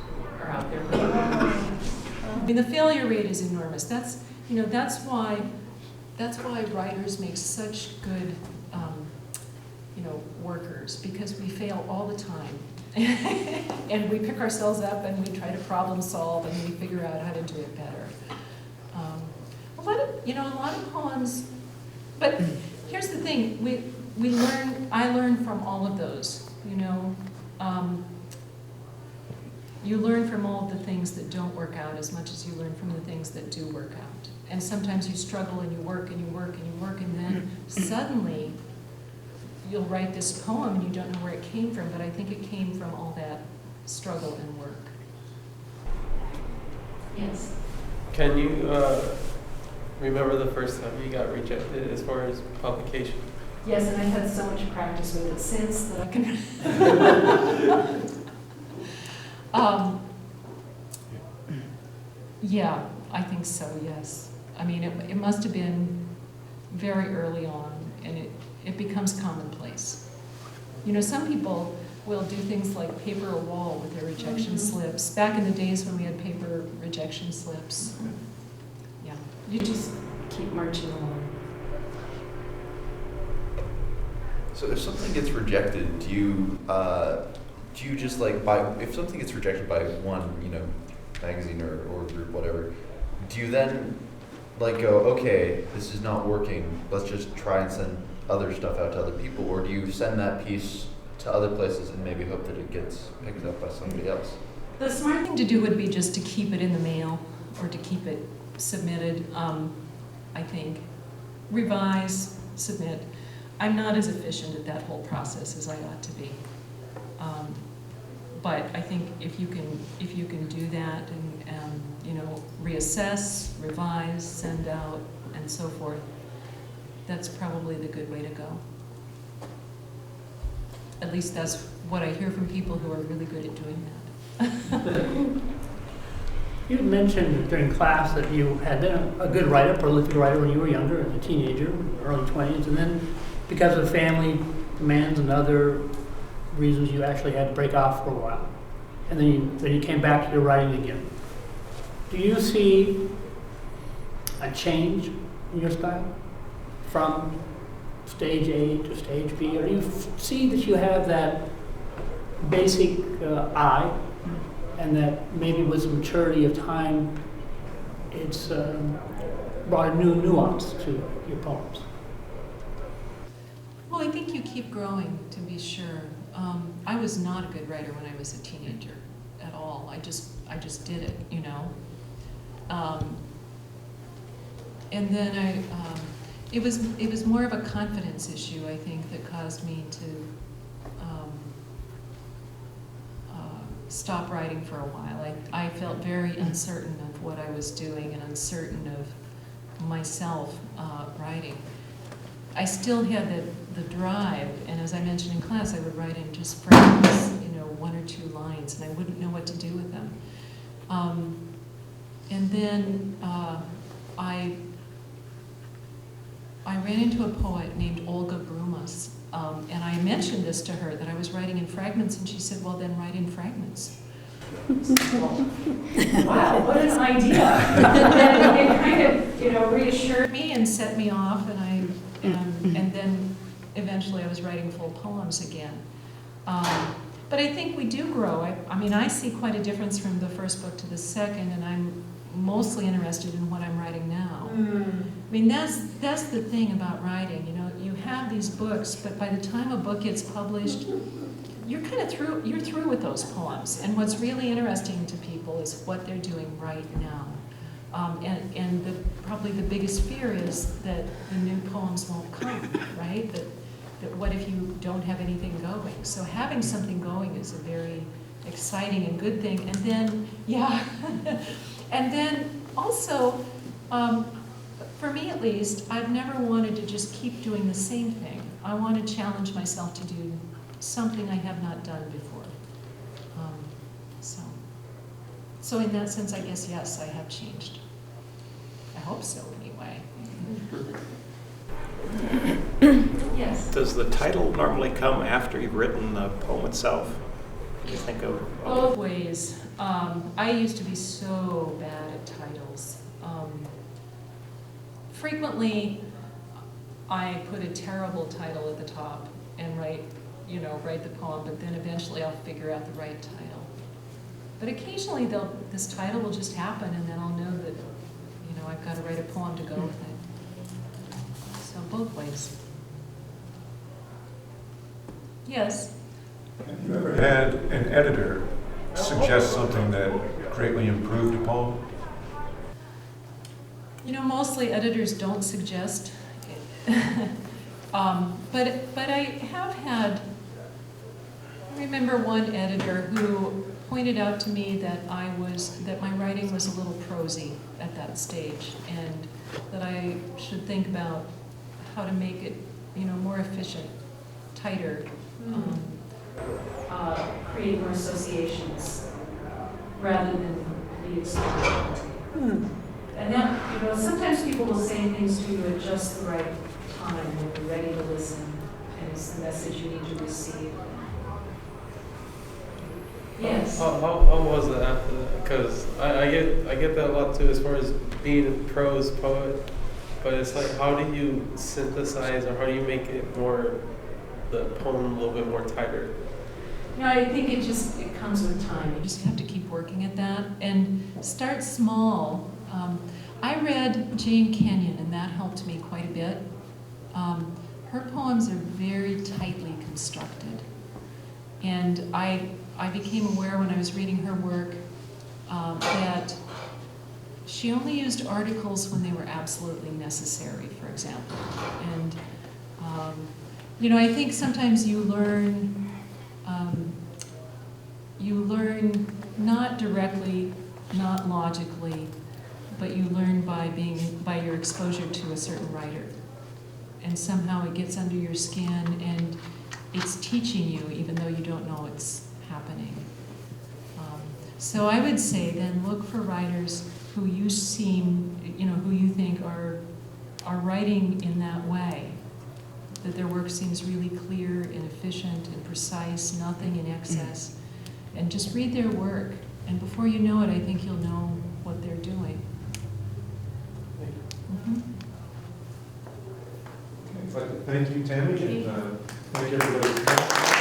Speaker 3: are out there. I mean, the failure rate is enormous. That's why writers make such good, workers, because we fail all the time. And we pick ourselves up and we try to problem solve and we figure out how to do it better. A lot of poems, but here's the thing, I learn from all of those, you learn from all of the things that don't work out as much as you learn from the things that do work out. And sometimes you struggle and you work and you work and you work, and then suddenly you'll write this poem and you don't know where it came from, but I think it came from all that struggle and work. Yes?
Speaker 11: Can you remember the first time you got rejected as far as publication?
Speaker 3: Yes, and I've had so much practice with it since that I can... Yeah, I think so, yes. I mean, it must have been very early on, and it becomes commonplace. Some people will do things like paper a wall with their rejection slips. Back in the days when we had paper rejection slips. Yeah, you just keep marching along.
Speaker 4: So if something gets rejected, do you just if something gets rejected by one, magazine or group, whatever, do you then go, okay, this is not working, let's just try and send other stuff out to other people, or do you send that piece to other places and maybe hope that it gets picked up by somebody else?
Speaker 3: The smart thing to do would be just to keep it in the mail or to keep it submitted, I think. Revise, submit. I'm not as efficient at that whole process as I ought to be. But I think if you can do that and reassess, revise, send out, and so forth, that's probably the good way to go. At least that's what I hear from people who are really good at doing that.
Speaker 6: You mentioned during class that you had been a good writer, prolific writer when you were younger, as a teenager, early 20s, and then because of family demands and other reasons, you actually had to break off for a while. And then you came back to your writing again. Do you see a change in your style from stage A to stage B? Or do you see that you have that basic eye, and that maybe with the maturity of time, it's brought a new nuance to your poems?
Speaker 3: Well, I think you keep growing, to be sure. I was not a good writer when I was a teenager at all. I just did it, and then it was more of a confidence issue, I think, that caused me to stop writing for a while. I felt very uncertain of what I was doing and uncertain of myself writing. I still had the drive, and as I mentioned in class, I would write in just fragments, 1 or 2 lines, and I wouldn't know what to do with them. And then I ran into a poet named Olga Brumas, and I mentioned this to her, that I was writing in fragments, and she said, well, then write in fragments. Wow, what an idea. And it kind of, reassured me and set me off, and then eventually I was writing full poems again. But I think we do grow. I see quite a difference from the first book to the second, and I'm mostly interested in what I'm writing now. That's the thing about writing. You have these books, but by the time a book gets published, you're kind of through. You're through with those poems, and what's really interesting to people is what they're doing right now. Probably the biggest fear is that the new poems won't come, right? That what if you don't have anything going? So having something going is a very exciting and good thing. And then, and then also, for me at least, I've never wanted to just keep doing the same thing. I want to challenge myself to do something I have not done before. So in that sense, I guess, yes, I have changed. I hope so, anyway. Yes?
Speaker 5: Does the title normally come after you've written the poem itself? What do you think of?
Speaker 3: Both ways. I used to be so bad at titles. Frequently, I put a terrible title at the top and write the poem, but then eventually I'll figure out the right title. But occasionally this title will just happen, and then I'll know that, I've got to write a poem to go with it. So both ways. Yes?
Speaker 1: Have you ever had an editor suggest something that greatly improved a poem?
Speaker 3: Mostly editors don't suggest. But I have had, I remember one editor who pointed out to me that my writing was a little prosy at that stage, and that I should think about how to make it, more efficient, tighter, create more associations rather than be explained. And that, sometimes people will say things to you at just the right time when you're ready to listen, and it's the message you need to receive. Yes.
Speaker 11: How was it after that? Because I get that a lot too, as far as being a prose poet. But it's like, how do you synthesize, or how do you make it the poem a little bit more tighter?
Speaker 3: I think it comes with time. You just have to keep working at that and start small. I read Jane Kenyon, and that helped me quite a bit. Her poems are very tightly constructed, and I became aware when I was reading her work that she only used articles when they were absolutely necessary, for example. And, I think sometimes you learn not directly, not logically, but you learn by your exposure to a certain writer. And somehow it gets under your skin, and it's teaching you, even though you don't know it's happening. So I would say then look for writers who you think are writing in that way, that their work seems really clear and efficient and precise, nothing in excess, and just read their work. And before you know it, I think you'll know what they're doing.
Speaker 1: Okay, thank you, Tami, and thank you, everybody.